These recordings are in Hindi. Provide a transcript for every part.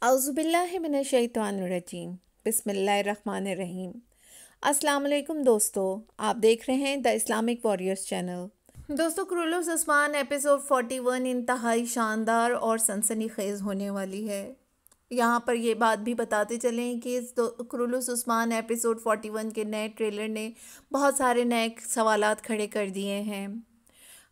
औज़ुबिल्लाहिमिनश्शैतानिर्रजीम बिस्मिल्लाहिर्रहमानिर्रहीम। अस्सलाम वालेकुम दोस्तों, आप देख रहे हैं द इस्लामिक वॉरियर्स चैनल। दोस्तों, कुरुलुस उस्मान एपिसोड 41 इंतहाई शानदार और सनसनीखेज़ होने वाली है। यहाँ पर ये बात भी बताते चलें कि इस कुरुलुस उस्मान एपिसोड 41 के नए ट्रेलर ने बहुत सारे नए सवालात खड़े कर दिए हैं।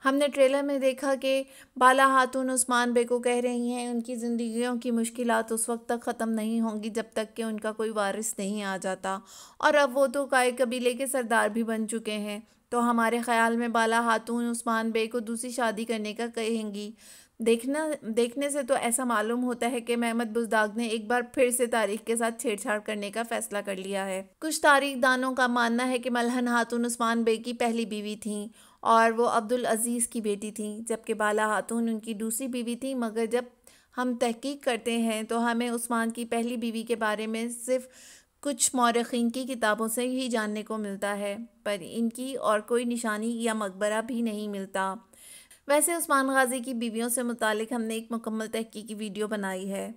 हमने ट्रेलर में देखा कि बाला खातून उस्मान बे को कह रही हैं उनकी ज़िंदगियों की मुश्किलात उस वक्त तक ख़त्म नहीं होंगी जब तक कि उनका कोई वारिस नहीं आ जाता, और अब वो तो काय कबीले के सरदार भी बन चुके हैं। तो हमारे ख़्याल में बाला खातून उस्मान बे को दूसरी शादी करने का कहेंगी। देखने से तो ऐसा मालूम होता है कि महमद बुज़दाग ने एक बार फिर से तारीख के साथ छेड़छाड़ करने का फैसला कर लिया है। कुछ तारीख दानों का मानना है कि मलहन खातून उस्मान बे की पहली बीवी थी और वो अब्दुल अज़ीज़ की बेटी थी, जबकि बाला खातून उनकी दूसरी बीवी थी। मगर जब हम तहकीक करते हैं तो हमें उस्मान की पहली बीवी के बारे में सिर्फ़ कुछ मौरख़ीन की किताबों से ही जानने को मिलता है, पर इनकी और कोई निशानी या मकबरा भी नहीं मिलता। वैसे उस्मान गाजी की बीवियों से मुतालिक हमने एक मुकम्मल तहकीकी वीडियो बनाई है,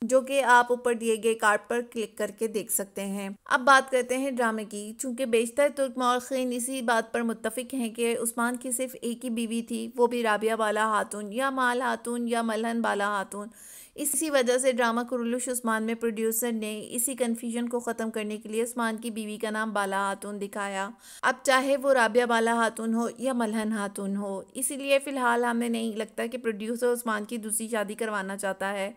जो कि आप ऊपर दिए गए कार्ड पर क्लिक करके देख सकते हैं। अब बात करते हैं ड्रामे की। चूँकि बेशतर तुर्क मौरख़ीन इसी बात पर मुत्तफ़िक़ हैं कि उस्मान की सिर्फ़ एक ही बीवी थी, वो भी राबिया बाला खातून या माल खातून या मलहन बाला खातून। इसी वजह से ड्रामा कुरुलुस उस्मान में प्रोड्यूसर ने इसी कन्फ्यूजन को ख़त्म करने के लिए उस्मान की बीवी का नाम बाला खातून दिखाया, अब चाहे वो राबिया बाला खातून हो या मलहन खातून हो। इसीलिए फ़िलहाल हमें नहीं लगता कि प्रोड्यूसर उस्मान की दूसरी शादी करवाना चाहता है।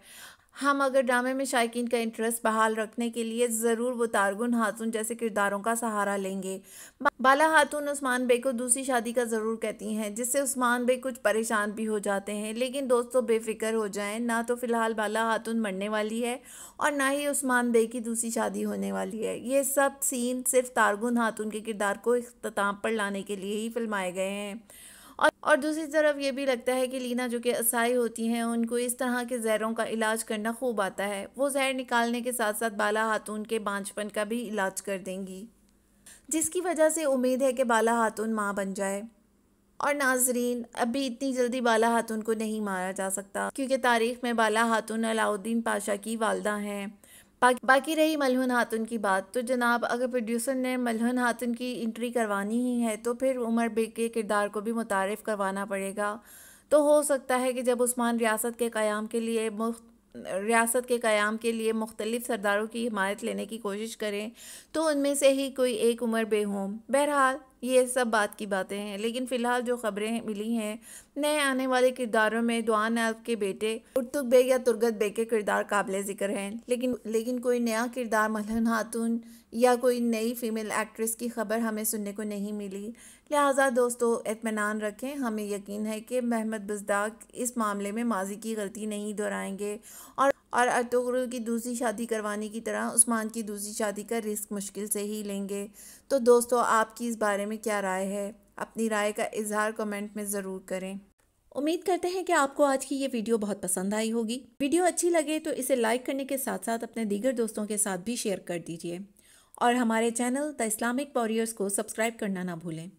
हम अगर ड्रामे में शायकीन का इंटरेस्ट बहाल रखने के लिए ज़रूर वो तारगुन खातून जैसे किरदारों का सहारा लेंगे। बाला खातून उस्मान बे को दूसरी शादी का ज़रूर कहती हैं, जिससे उस्मान बे कुछ परेशान भी हो जाते हैं। लेकिन दोस्तों, बेफिक्र हो जाएं, ना तो फ़िलहाल बाला खातून मरने वाली है और ना ही उस्मान बे की दूसरी शादी होने वाली है। ये सब सीन सिर्फ तारगुन खातून के किरदार को इख्तिताम पर लाने के लिए ही फिल्माए गए हैं। और दूसरी तरफ ये भी लगता है कि लीना, जो कि असाई होती हैं, उनको इस तरह के जहरों का इलाज करना खूब आता है। वो जहर निकालने के साथ साथ बाला खातून के बांझपन का भी इलाज कर देंगी, जिसकी वजह से उम्मीद है कि बाला खातून माँ बन जाए। और नाजरीन, अभी इतनी जल्दी बाला खातून को नहीं मारा जा सकता, क्योंकि तारीख में बाला खातून अलाउद्दीन पाशा की वालदा हैं। बाकी रही मलहन खातून की बात, तो जनाब, अगर प्रोड्यूसर ने मलहन खातून की एंट्री करवानी ही है तो फिर उमर बेग के किरदार को भी मुतारिफ़ करवाना पड़ेगा। तो हो सकता है कि जब उस्मान रियासत के क़याम के लिए मुख्तलिफ़ सरदारों की हिमायत लेने की कोशिश करें तो उनमें से ही कोई एक उमर बे हों। बहरहाल, ये सब बात की बातें हैं, लेकिन फ़िलहाल जो ख़बरें मिली हैं, नए आने वाले किरदारों में दुआन एल्फ के बेटे उर्तुग बेग या तुर्गत बेग के किरदार काबिल ज़िक्र हैं। लेकिन कोई नया किरदार मलहन खातून या कोई नई फ़ीमेल एक्ट्रेस की खबर हमें सुनने को नहीं मिली। लिहाजा दोस्तों, इत्मीनान रखें, हमें यकीन है कि महमद बुज़दाग इस मामले में माजी की गलती नहीं दोहराएंगे और अर्तुगरुल की दूसरी शादी करवाने की तरह उस्मान की दूसरी शादी का रिस्क मुश्किल से ही लेंगे। तो दोस्तों, आपकी इस बारे में क्या राय है? अपनी राय का इजहार कमेंट में ज़रूर करें। उम्मीद करते हैं कि आपको आज की ये वीडियो बहुत पसंद आई होगी। वीडियो अच्छी लगे तो इसे लाइक करने के साथ साथ अपने दीगर दोस्तों के साथ भी शेयर कर दीजिए और हमारे चैनल द इस्लामिक वॉरियर्स को सब्सक्राइब करना ना भूलें।